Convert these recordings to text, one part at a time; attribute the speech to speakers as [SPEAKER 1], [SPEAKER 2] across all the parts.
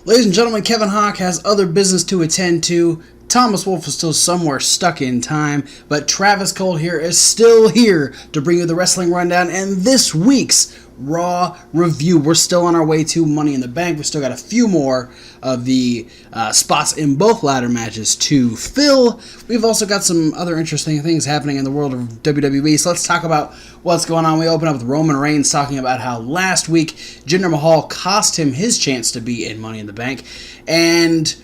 [SPEAKER 1] Ladies and gentlemen, Kevin Hawk has other business to attend to. Thomas Wolfe is still somewhere stuck in time, but Travis Colt here is still here to bring you the Wrestling Rundown and this week's Raw review. We're still on our way to Money in the Bank. We still got a few more of the spots in both ladder matches to fill. We've also got some other interesting things happening in the world of WWE, so let's talk about what's going on. We open up with Roman Reigns talking about how last week Jinder Mahal cost him his chance to be in Money in the Bank, and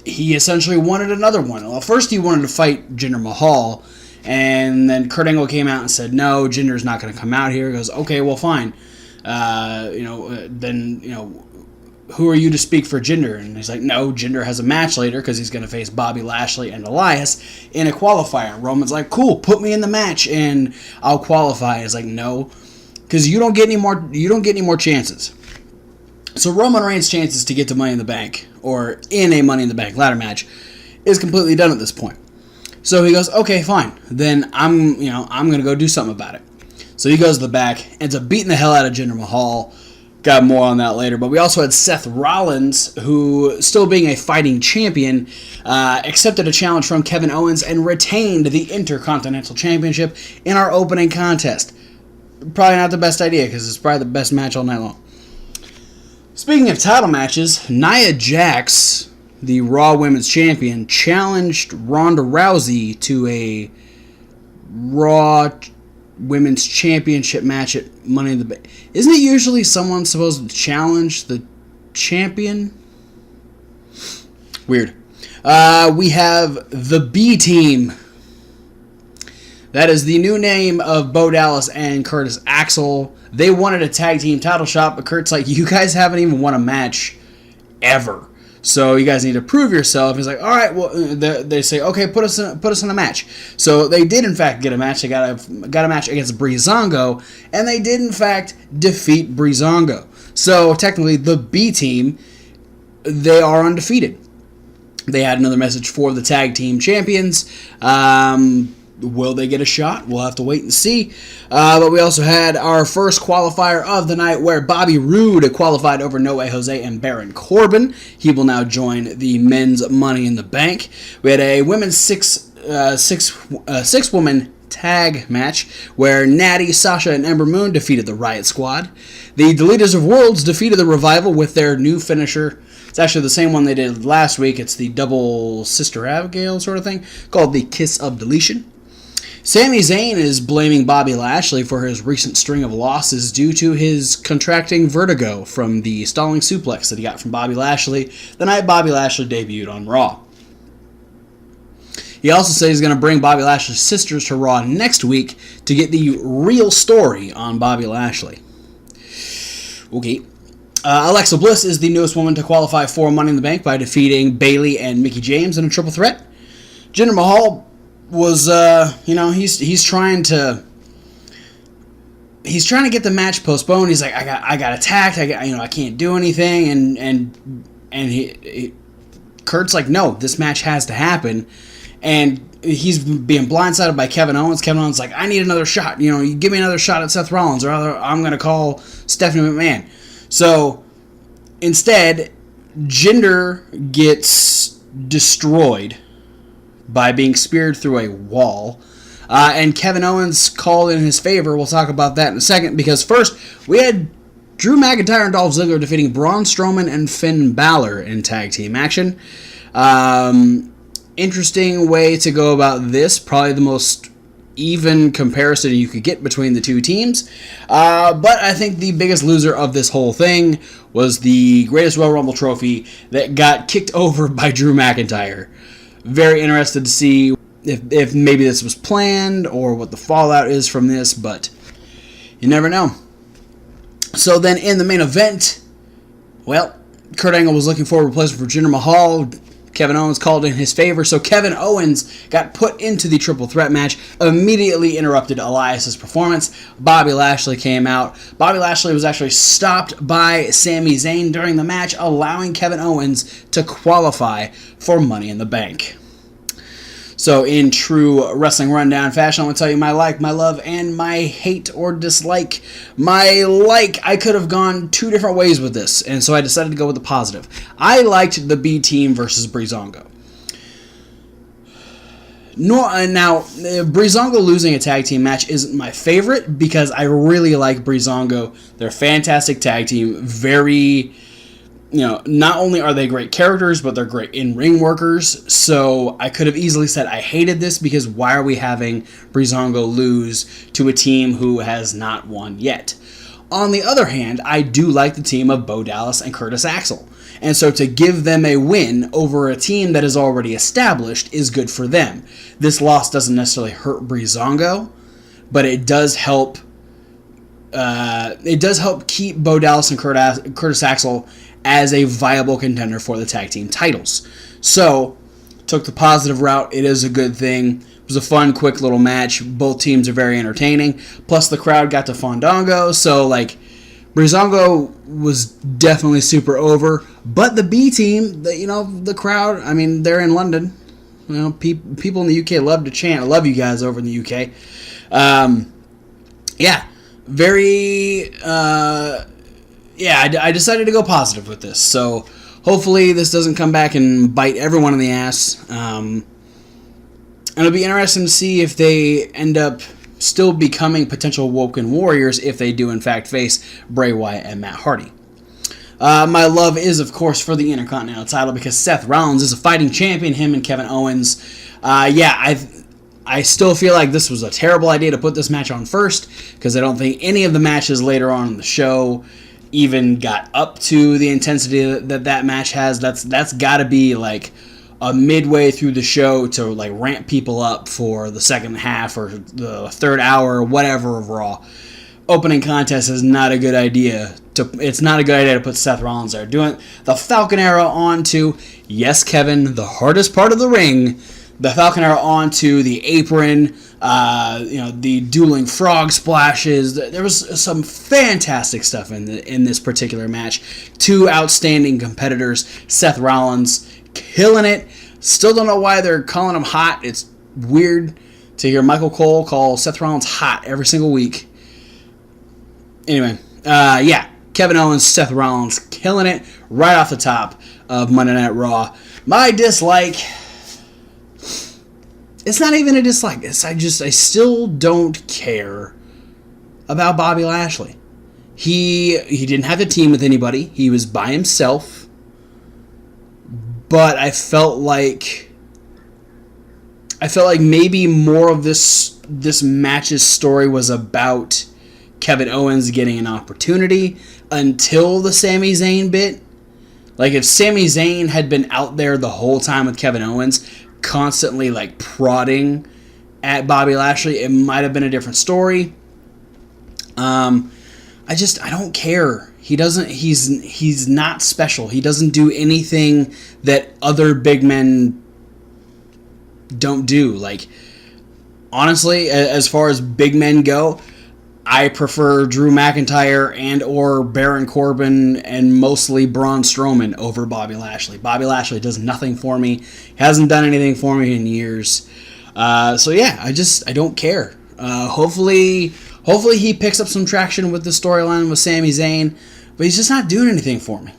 [SPEAKER 1] he essentially wanted another one. Well, first he wanted to fight Jinder Mahal, and then Kurt Angle came out and said, no, Jinder's not going to come out here. He goes, okay, well, fine. Who are you to speak for Jinder? And he's like, no, Jinder has a match later because he's going to face Bobby Lashley and Elias in a qualifier. And Roman's like, cool, put me in the match and I'll qualify. He's like, no, because you don't get any more chances. So Roman Reigns' chances to get to Money in the Bank, or in a Money in the Bank ladder match, is completely done at this point. So he goes, okay, fine. Then I'm going to go do something about it. So he goes to the back, ends up beating the hell out of Jinder Mahal. Got more on that later. But we also had Seth Rollins, who, still being a fighting champion, accepted a challenge from Kevin Owens and retained the Intercontinental Championship in our opening contest. Probably not the best idea, because it's probably the best match all night long. Speaking of title matches, Nia Jax, the Raw Women's Champion, challenged Ronda Rousey to a Raw Women's Championship match at Money in the Bank. Isn't it usually someone supposed to challenge the champion? Weird. We have the B Team. That is the new name of Bo Dallas and Curtis Axel. They wanted a tag team title shot, but Kurt's like, you guys haven't even won a match ever. So you guys need to prove yourself. He's like, all right, well, they say, okay, put us in a match. So they did, in fact, get a match. They got a match against Breezango, and they did, in fact, defeat Breezango. So technically, the B Team, they are undefeated. They had another message for the tag team champions. Will they get a shot? We'll have to wait and see. But we also had our first qualifier of the night, where Bobby Roode qualified over No Way Jose and Baron Corbin. He will now join the men's Money in the Bank. We had a women's six-woman tag match where Natty, Sasha, and Ember Moon defeated the Riot Squad. The Deleters of Worlds defeated the Revival with their new finisher. It's actually the same one they did last week. It's the double Sister Abigail sort of thing, called the Kiss of Deletion. Sami Zayn is blaming Bobby Lashley for his recent string of losses due to his contracting vertigo from the stalling suplex that he got from Bobby Lashley the night Bobby Lashley debuted on Raw. He also said he's going to bring Bobby Lashley's sisters to Raw next week to get the real story on Bobby Lashley. Okay. Alexa Bliss is the newest woman to qualify for Money in the Bank by defeating Bayley and Mickie James in a triple threat. Jinder Mahal was, he's trying to get the match postponed. He's like, I got attacked. I can't do anything. And Kurt's like, no, this match has to happen. And he's being blindsided by Kevin Owens. Kevin Owens is like, I need another shot. You give me another shot at Seth Rollins, or I'm going to call Stephanie McMahon. So instead, Jinder gets destroyed by being speared through a wall. And Kevin Owens called in his favor. We'll talk about that in a second, because first, we had Drew McIntyre and Dolph Ziggler defeating Braun Strowman and Finn Balor in tag team action. Interesting way to go about this. Probably the most even comparison you could get between the two teams. But I think the biggest loser of this whole thing was the Greatest Royal Rumble trophy that got kicked over by Drew McIntyre. Very interested to see if maybe this was planned or what the fallout is from this, but you never know. So then in the main event, well, Kurt Angle was looking for a replacement for Jinder Mahal. Kevin Owens called in his favor, so Kevin Owens got put into the triple threat match, immediately interrupted Elias's performance. Bobby Lashley came out. Bobby Lashley was actually stopped by Sami Zayn during the match, allowing Kevin Owens to qualify for Money in the Bank. So in true Wrestling Rundown fashion, I'm going to tell you my like, my love, and my hate or dislike. My like, I could have gone two different ways with this, and so I decided to go with the positive. I liked the B Team versus Breezango. Now, Breezango losing a tag team match isn't my favorite because I really like Breezango. They're a fantastic tag team. Very... not only are they great characters, but they're great in-ring workers. So I could have easily said I hated this because why are we having Breezango lose to a team who has not won yet? On the other hand, I do like the team of Bo Dallas and Curtis Axel. And so to give them a win over a team that is already established is good for them. This loss doesn't necessarily hurt Breezango, but it does help. It does help keep Bo Dallas and Curtis Axel as a viable contender for the tag team titles. So, took the positive route. It is a good thing. It was a fun, quick little match. Both teams are very entertaining. Plus, the crowd got to Fandango. So, Breezango was definitely super over. But the B team, the crowd, they're in London. People in the UK love to chant. I love you guys over in the UK. I decided to go positive with this. So hopefully this doesn't come back and bite everyone in the ass. And it'll be interesting to see if they end up still becoming potential Woken Warriors if they do in fact face Bray Wyatt and Matt Hardy. My love is, of course, for the Intercontinental title because Seth Rollins is a fighting champion, him and Kevin Owens. I still feel like this was a terrible idea to put this match on first because I don't think any of the matches later on in the show even got up to the intensity that match has. That's got to be a midway through the show to ramp people up for the second half or the third hour or whatever of Raw. Opening contest is not a good idea. It's not a good idea to put Seth Rollins there. Doing the Falcon Arrow onto, yes, Kevin, the hardest part of the ring. The Falcon Arrow onto the apron, the dueling frog splashes. There was some fantastic stuff in this particular match. Two outstanding competitors. Seth Rollins killing it. Still don't know why they're calling him hot. It's weird to hear Michael Cole call Seth Rollins hot every single week. Anyway, Kevin Owens, Seth Rollins killing it right off the top of Monday Night Raw. My dislike... It's not even a dislike. I still don't care about Bobby Lashley. He didn't have to team with anybody. He was by himself. But I felt like maybe more of this match's story was about Kevin Owens getting an opportunity until the Sami Zayn bit. If Sami Zayn had been out there the whole time with Kevin Owens, constantly prodding at Bobby Lashley, it might have been a different story. I don't care. He's not special. He doesn't do anything that other big men don't do. Honestly, as far as big men go, I prefer Drew McIntyre and or Baron Corbin and mostly Braun Strowman over Bobby Lashley. Bobby Lashley does nothing for me. He hasn't done anything for me in years. I don't care. Hopefully he picks up some traction with the storyline with Sami Zayn, but he's just not doing anything for me.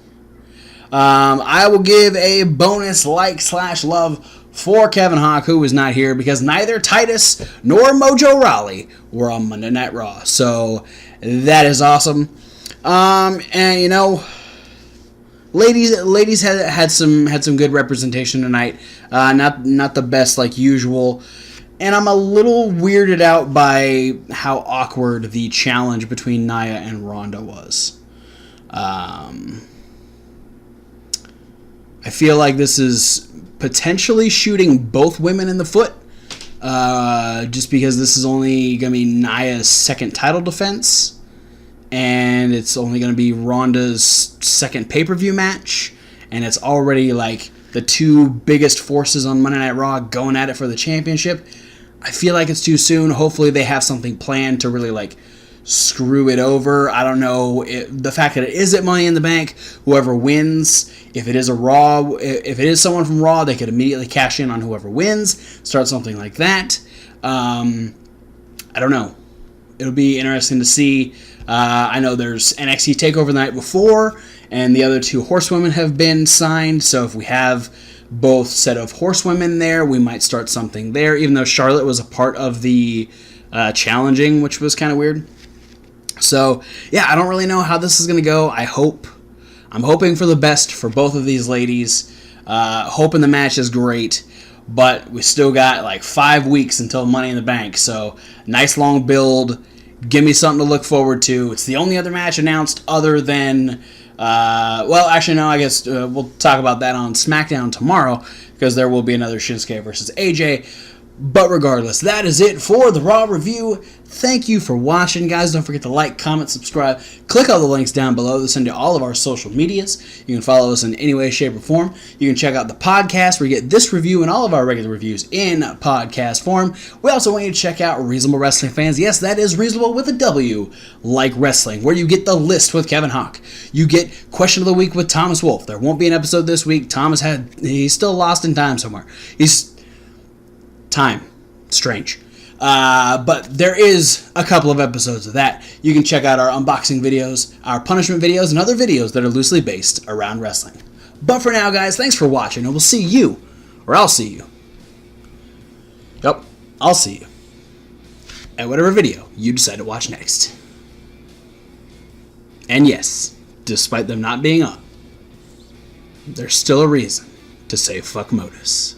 [SPEAKER 1] I will give a bonus like/love for Kevin Hawk, who was not here because neither Titus nor Mojo Rawley were on Monday Night Raw. So that is awesome. Ladies had some good representation tonight. Not the best like usual. And I'm a little weirded out by how awkward the challenge between Nia and Ronda was. I feel like this is potentially shooting both women in the foot, just because this is only going to be Nia's second title defense, and it's only going to be Ronda's second pay-per-view match, and it's already the two biggest forces on Monday Night Raw going at it for the championship. I feel like it's too soon. Hopefully they have something planned to really screw it over. I don't know. The fact that it is at Money in the Bank, whoever wins, if it is someone from Raw, they could immediately cash in on whoever wins, start something like that. I don't know. It'll be interesting to see. I know there's NXT TakeOver the night before, and the other 2 horsewomen have been signed, so if we have both set of horsewomen there, we might start something there, even though Charlotte was a part of the challenging, which was kind of weird. So, yeah, I don't really know how this is going to go. I'm hoping for the best for both of these ladies. Hoping the match is great, but we still got like 5 weeks until Money in the Bank, so nice long build. Give me something to look forward to. It's the only other match announced other than... I guess we'll talk about that on SmackDown tomorrow, because there will be another Shinsuke versus AJ. But regardless, that is it for the Raw review. Thank you for watching, guys. Don't forget to like, comment, subscribe. Click all the links down below to send to all of our social medias. You can follow us in any way, shape, or form. You can check out the podcast where you get this review and all of our regular reviews in podcast form. We also want you to check out Reasonable Wrestling Fans. Yes, that is reasonable with a W, like wrestling, where you get the list with Kevin Hawk. You get Question of the Week with Thomas Wolfe. There won't be an episode this week. He's still lost in time somewhere. Time. Strange. But there is a couple of episodes of that. You can check out our unboxing videos, our punishment videos, and other videos that are loosely based around wrestling. But for now, guys, thanks for watching, and we'll see you, or I'll see you. Yep, I'll see you at whatever video you decide to watch next. And yes, despite them not being on, there's still a reason to say fuck Modus.